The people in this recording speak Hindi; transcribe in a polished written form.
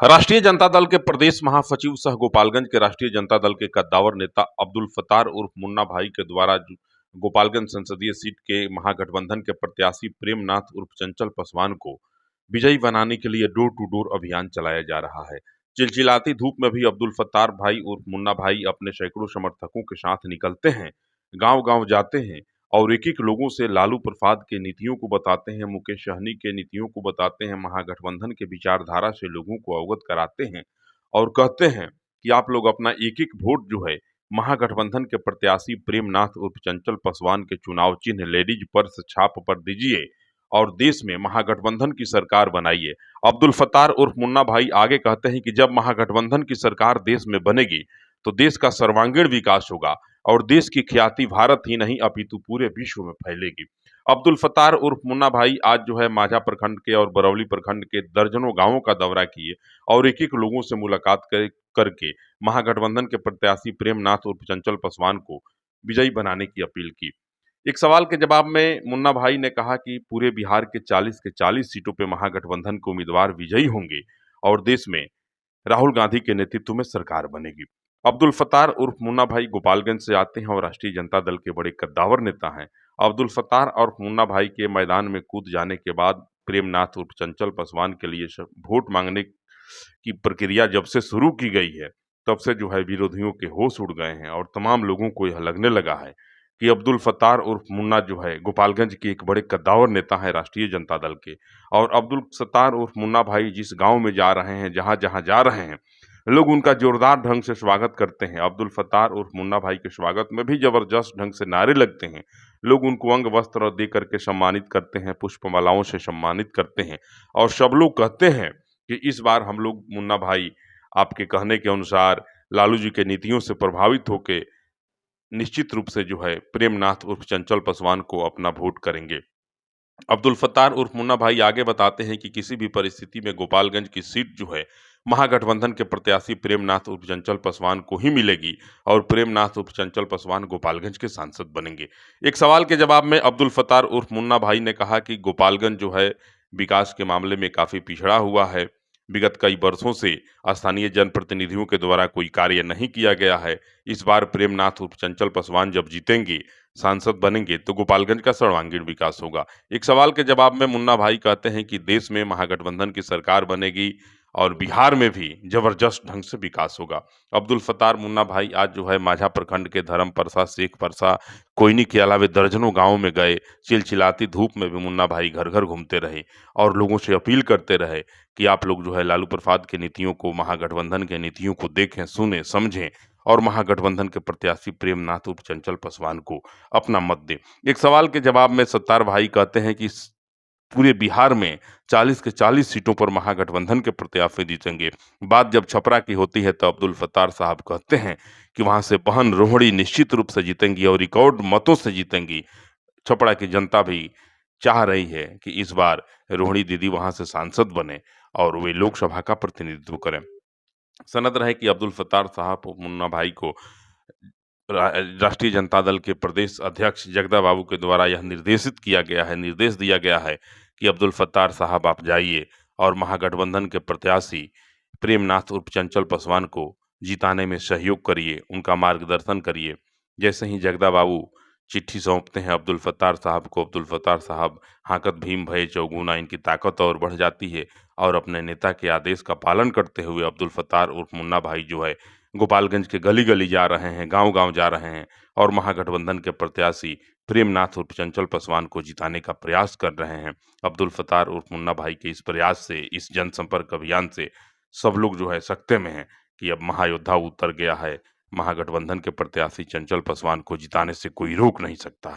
राष्ट्रीय जनता दल के प्रदेश महासचिव सह गोपालगंज के राष्ट्रीय जनता दल के कद्दावर नेता अब्दुल फत्तार उर्फ मुन्ना भाई के द्वारा गोपालगंज संसदीय सीट के महागठबंधन के प्रत्याशी प्रेमनाथ उर्फ चंचल पासवान को विजयी बनाने के लिए डोर टू डोर अभियान चलाया जा रहा है। चिलचिलाती धूप में भी अब्दुल फत्तार भाई उर्फ मुन्ना भाई अपने सैकड़ों समर्थकों के साथ निकलते हैं, गांव गांव जाते हैं और एक एक लोगों से लालू प्रसाद के नीतियों को बताते हैं, मुकेश सहनी के नीतियों को बताते हैं, महागठबंधन के विचारधारा से लोगों को अवगत कराते हैं और कहते हैं कि आप लोग अपना एक एक वोट जो है महागठबंधन के प्रत्याशी प्रेमनाथ उर्फ चंचल पासवान के चुनाव चिन्ह लेडीज पर्स छाप पर दीजिए और देश में महागठबंधन की सरकार बनाइए। अब्दुल फत्तार उर्फ मुन्ना भाई आगे कहते हैं कि जब महागठबंधन की सरकार देश में बनेगी तो देश का सर्वांगीण विकास होगा और देश की ख्याति भारत ही नहीं अपितु पूरे विश्व में फैलेगी। अब्दुल फत्तार उर्फ मुन्ना भाई आज जो है माझा प्रखंड के और बरौली प्रखंड के दर्जनों गांवों का दौरा किए और एक एक लोगों से मुलाकात करके महागठबंधन के प्रत्याशी प्रेमनाथ उर्फ चंचल पासवान को विजयी बनाने की अपील की। एक सवाल के जवाब में मुन्ना भाई ने कहा कि पूरे बिहार के 40 के 40 सीटों पर महागठबंधन के उम्मीदवार विजयी होंगे और देश में राहुल गांधी के नेतृत्व में सरकार बनेगी। अब्दुल फत्तार उर्फ मुन्ना भाई गोपालगंज से आते हैं और राष्ट्रीय जनता दल के बड़े कद्दावर नेता हैं। अब्दुल फत्तार और मुन्ना भाई के मैदान में कूद जाने के बाद प्रेमनाथ उर्फ चंचल पासवान के लिए वोट मांगने की प्रक्रिया जब से शुरू की गई है तब से जो है विरोधियों के होश उड़ गए हैं और तमाम लोगों को यह लगने लगा है कि अब्दुल फत्तार उर्फ मुन्ना जो है गोपालगंज के एक बड़े कद्दावर नेता है राष्ट्रीय जनता दल के। और अब्दुल सत्तार उर्फ मुन्ना भाई जिस गांव में जा रहे हैं, जहां जहां जा रहे हैं, लोग उनका जोरदार ढंग से स्वागत करते हैं। अब्दुल फत्तार उर्फ मुन्ना भाई के स्वागत में भी जबरदस्त ढंग से नारे लगते हैं। लोग उनको अंग वस्त्र दे करके सम्मानित करते हैं, पुष्पमालाओं से सम्मानित करते हैं और सब लोग कहते हैं कि इस बार हम लोग मुन्ना भाई आपके कहने के अनुसार लालू जी के नीतियों से प्रभावित होकर निश्चित रूप से जो है प्रेमनाथ उर्फ चंचल पासवान को अपना वोट करेंगे। अब्दुल फत्तार उर्फ मुन्ना भाई आगे बताते हैं कि किसी भी परिस्थिति में गोपालगंज की सीट जो है महागठबंधन के प्रत्याशी प्रेमनाथ उर्फ चंचल पासवान को ही मिलेगी और प्रेमनाथ उर्फ चंचल पासवान गोपालगंज के सांसद बनेंगे। एक सवाल के जवाब में अब्दुल फत्तार उर्फ मुन्ना भाई ने कहा कि गोपालगंज जो है विकास के मामले में काफी पिछड़ा हुआ है। विगत कई वर्षों से स्थानीय जनप्रतिनिधियों के द्वारा कोई कार्य नहीं किया गया है। इस बार प्रेमनाथ उर्फ चंचल पासवान जब जीतेंगे, सांसद बनेंगे तो गोपालगंज का सर्वांगीण विकास होगा। एक सवाल के जवाब में मुन्ना भाई कहते हैं कि देश में महागठबंधन की सरकार बनेगी और बिहार में भी जबरदस्त ढंग से विकास होगा। अब्दुल फत्तार मुन्ना भाई आज जो है माझा प्रखंड के धर्म परसा, शेख परसा, कोयनी के अलावे दर्जनों गांवों में गए। चिलचिलाती धूप में भी मुन्ना भाई घर घर घूमते रहे और लोगों से अपील करते रहे कि आप लोग जो है लालू प्रसाद की नीतियों को, महागठबंधन के नीतियों को देखें, सुने, समझें और महागठबंधन के प्रत्याशी प्रेमनाथ उर्फ चंचल पासवान को अपना मत दें। एक सवाल के जवाब में सत्तार भाई कहते हैं कि पूरे बिहार में 40 के 40 सीटों पर महागठबंधन के प्रत्याशी जीतेंगे। बात जब छपरा की होती है तो अब्दुल फत्तार साहब कहते हैं कि वहां से बहन रोहिणी निश्चित रूप से जीतेंगी और रिकॉर्ड मतों से जीतेंगी। छपरा की जनता भी चाह रही है कि इस बार रोहिणी दीदी वहां से सांसद बने और वे लोकसभा का प्रतिनिधित्व करें। सनद रहे कि अब्दुल फत्तार साहब और मुन्ना भाई को राष्ट्रीय जनता दल के प्रदेश अध्यक्ष जगदा बाबू के द्वारा यह निर्देश दिया गया है कि अब्दुल फत्तार साहब आप जाइए और महागठबंधन के प्रत्याशी प्रेमनाथ उर्फ चंचल पासवान को जिताने में सहयोग करिए, उनका मार्गदर्शन करिए। जैसे ही जगदा बाबू चिट्ठी सौंपते हैं अब्दुल फत्तार साहब को, अब्दुल फत्तार साहब हाकत भीम भये चौगुना, इनकी ताकत और बढ़ जाती है और अपने नेता के आदेश का पालन करते हुए अब्दुल फत्तार उर्फ मुन्ना भाई जो है गोपालगंज के गली गली जा रहे हैं, गांव गांव जा रहे हैं और महागठबंधन के प्रत्याशी प्रेमनाथ उर्फ चंचल पासवान को जिताने का प्रयास कर रहे हैं। अब्दुल फत्तार उर्फ मुन्ना भाई के इस प्रयास से, इस जनसंपर्क अभियान से सब लोग जो है सकते में हैं कि अब महायोद्धा उतर गया है। महागठबंधन के प्रत्याशी चंचल पासवान को जिताने से कोई रोक नहीं सकता है।